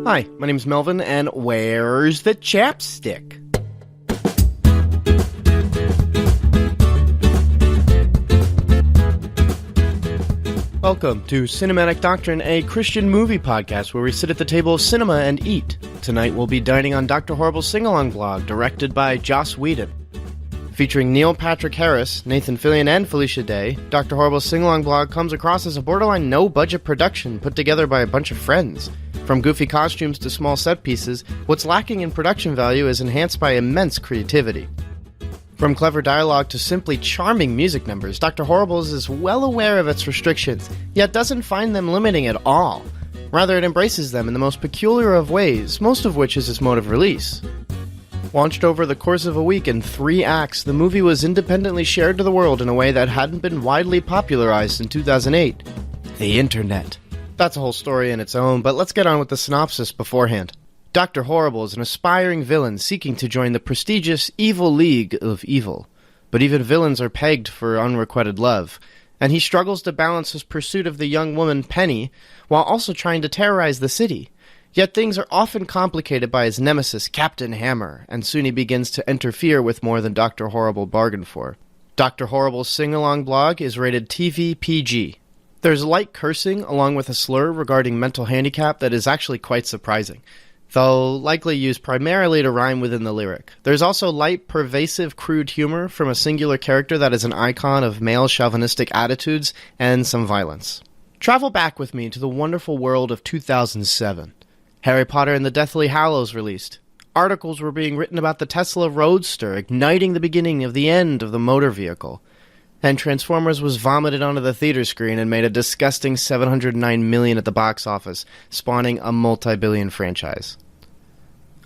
Hi, my name's Melvin, and where's the chapstick? Welcome to Cinematic Doctrine, a Christian movie podcast where we sit at the table of cinema and eat. Tonight we'll be dining on Dr. Horrible's sing-along blog, directed by Joss Whedon. Featuring Neil Patrick Harris, Nathan Fillion, and Felicia Day, Dr. Horrible's sing-along blog comes across as a borderline no-budget production put together by a bunch of friends. From goofy costumes to small set pieces, what's lacking in production value is enhanced by immense creativity. From clever dialogue to simply charming music numbers, Dr. Horribles is well aware of its restrictions, yet doesn't find them limiting at all. Rather, it embraces them in the most peculiar of ways, most of which is its mode of release. Launched over the course of a week in 3 acts, the movie was independently shared to the world in a way that hadn't been widely popularized in 2008. The Internet. That's a whole story in its own, but let's get on with the synopsis beforehand. Dr. Horrible is an aspiring villain seeking to join the prestigious Evil League of Evil. But even villains are pegged for unrequited love, and he struggles to balance his pursuit of the young woman Penny while also trying to terrorize the city. Yet things are often complicated by his nemesis, Captain Hammer, and soon he begins to interfere with more than Dr. Horrible bargained for. Dr. Horrible's sing-along blog is rated TV PG. There's light cursing along with a slur regarding mental handicap that is actually quite surprising, though likely used primarily to rhyme within the lyric. There's also light, pervasive, crude humor from a singular character that is an icon of male chauvinistic attitudes and some violence. Travel back with me to the wonderful world of 2007. Harry Potter and the Deathly Hallows released. Articles were being written about the Tesla Roadster, igniting the beginning of the end of the motor vehicle. And Transformers was vomited onto the theater screen and made a disgusting $709 million at the box office, spawning a multi-billion franchise.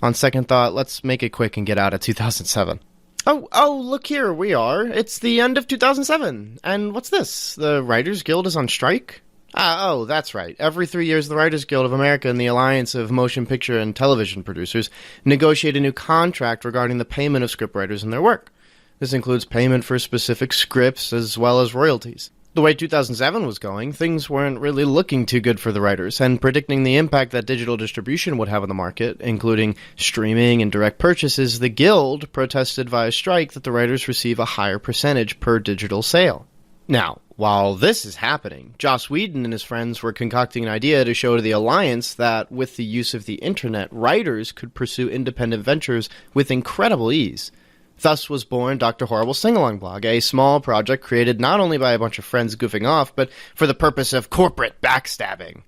On second thought, let's make it quick and get out of 2007. Oh, look here, we are. It's the end of 2007. And what's this? The Writers Guild is on strike? That's right. Every 3 years, the Writers Guild of America and the Alliance of Motion Picture and Television Producers negotiate a new contract regarding the payment of scriptwriters and their work. This includes payment for specific scripts as well as royalties. The way 2007 was going, things weren't really looking too good for the writers, and predicting the impact that digital distribution would have on the market, including streaming and direct purchases, the Guild protested via strike that the writers receive a higher percentage per digital sale. Now, while this is happening, Joss Whedon and his friends were concocting an idea to show to the Alliance that, with the use of the internet, writers could pursue independent ventures with incredible ease. Thus was born Dr. Horrible's sing-along blog, a small project created not only by a bunch of friends goofing off, but for the purpose of corporate backstabbing.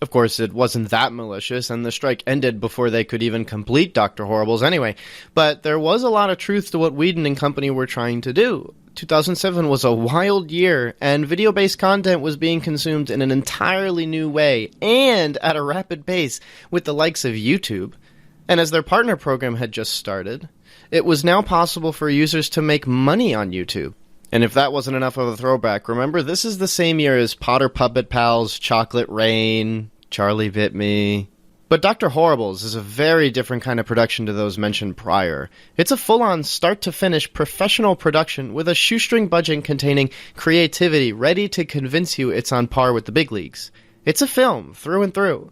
Of course, it wasn't that malicious, and the strike ended before they could even complete Dr. Horrible's anyway, but there was a lot of truth to what Whedon and company were trying to do. 2007 was a wild year, and video-based content was being consumed in an entirely new way, and at a rapid pace, with the likes of YouTube. And as their partner program had just started, it was now possible for users to make money on YouTube. And if that wasn't enough of a throwback, remember, this is the same year as Potter Puppet Pals, Chocolate Rain, Charlie Bit Me. But Dr. Horrible's is a very different kind of production to those mentioned prior. It's a full-on, start-to-finish professional production with a shoestring budget containing creativity ready to convince you it's on par with the big leagues. It's a film, through and through.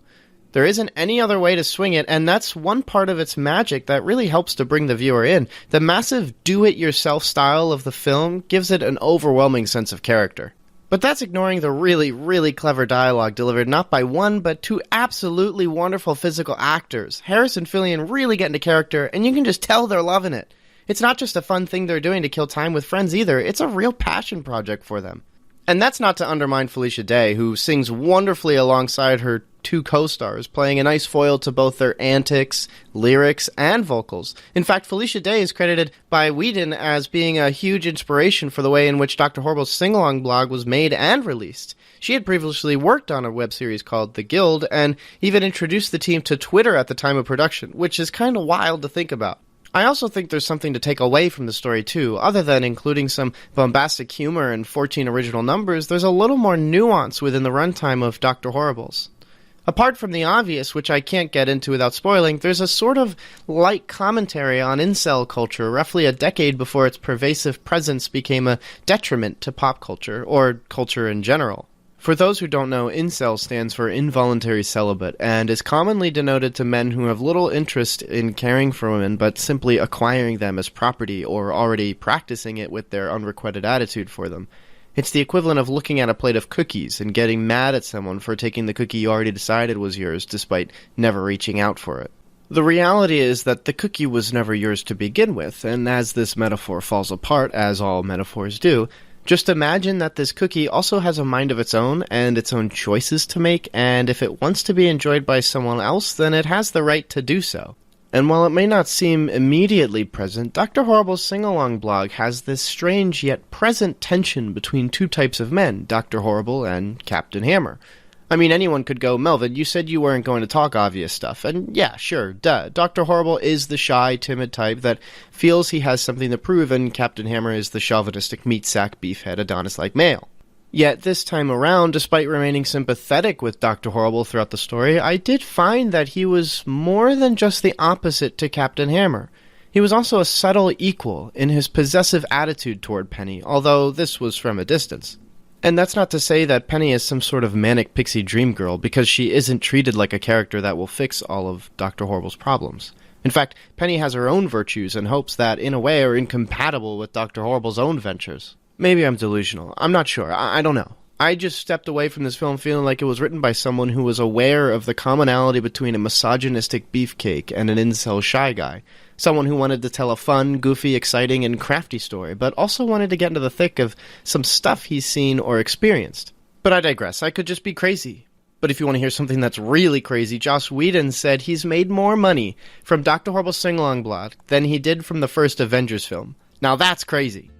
There isn't any other way to swing it, and that's one part of its magic that really helps to bring the viewer in. The massive do-it-yourself style of the film gives it an overwhelming sense of character. But that's ignoring the really, really clever dialogue delivered not by one, but 2 absolutely wonderful physical actors. Harris and Fillion really get into character, and you can just tell they're loving it. It's not just a fun thing they're doing to kill time with friends either, it's a real passion project for them. And that's not to undermine Felicia Day, who sings wonderfully alongside her 2 co-stars, playing a nice foil to both their antics, lyrics, and vocals. In fact, Felicia Day is credited by Whedon as being a huge inspiration for the way in which Dr. Horrible's sing-along blog was made and released. She had previously worked on a web series called The Guild, and even introduced the team to Twitter at the time of production, which is kind of wild to think about. I also think there's something to take away from the story too. Other than including some bombastic humor and 14 original numbers, there's a little more nuance within the runtime of Dr. Horrible's. Apart from the obvious, which I can't get into without spoiling, there's a sort of light commentary on incel culture roughly a decade before its pervasive presence became a detriment to pop culture, or culture in general. For those who don't know, incel stands for involuntary celibate and is commonly denoted to men who have little interest in caring for women but simply acquiring them as property or already practicing it with their unrequited attitude for them. It's the equivalent of looking at a plate of cookies and getting mad at someone for taking the cookie you already decided was yours despite never reaching out for it. The reality is that the cookie was never yours to begin with, and as this metaphor falls apart, as all metaphors do, just imagine that this cookie also has a mind of its own and its own choices to make, and if it wants to be enjoyed by someone else, then it has the right to do so. And while it may not seem immediately present, Dr. Horrible's sing-along blog has this strange yet present tension between two types of men, Dr. Horrible and Captain Hammer. I mean, anyone could go, Melvin, you said you weren't going to talk obvious stuff. And yeah, sure, duh. Dr. Horrible is the shy, timid type that feels he has something to prove, and Captain Hammer is the chauvinistic meat-sack, beefhead, Adonis-like male. Yet this time around, despite remaining sympathetic with Dr. Horrible throughout the story, I did find that he was more than just the opposite to Captain Hammer. He was also a subtle equal in his possessive attitude toward Penny, although this was from a distance. And that's not to say that Penny is some sort of manic pixie dream girl, because she isn't treated like a character that will fix all of Dr. Horrible's problems. In fact, Penny has her own virtues and hopes that, in a way, are incompatible with Dr. Horrible's own ventures. Maybe I'm delusional. I'm not sure. I don't know. I just stepped away from this film feeling like it was written by someone who was aware of the commonality between a misogynistic beefcake and an incel shy guy. Someone who wanted to tell a fun, goofy, exciting, and crafty story, but also wanted to get into the thick of some stuff he's seen or experienced. But I digress. I could just be crazy. But if you want to hear something that's really crazy, Joss Whedon said he's made more money from Dr. Horrible's sing-along blog than he did from the first Avengers film. Now that's crazy.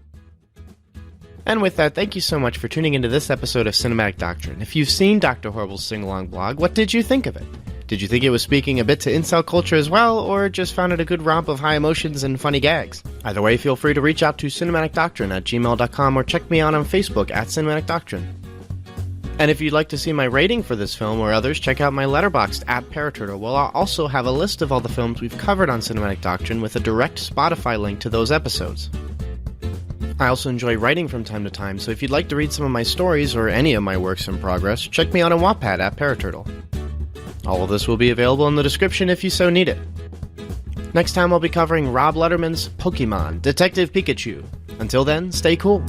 And with that, thank you so much for tuning into this episode of Cinematic Doctrine. If you've seen Dr. Horrible's sing-along blog, what did you think of it? Did you think it was speaking a bit to incel culture as well, or just found it a good romp of high emotions and funny gags? Either way, feel free to reach out to cinematicdoctrine@gmail.com or check me out on Facebook at Cinematic Doctrine. And if you'd like to see my rating for this film or others, check out my Letterboxd at Paraturtle, where I'll also have a list of all the films we've covered on Cinematic Doctrine with a direct Spotify link to those episodes. I also enjoy writing from time to time, so if you'd like to read some of my stories or any of my works in progress, check me out on Wattpad at Paraturtle. All of this will be available in the description if you so need it. Next time I'll be covering Rob Letterman's Pokemon, Detective Pikachu. Until then, stay cool.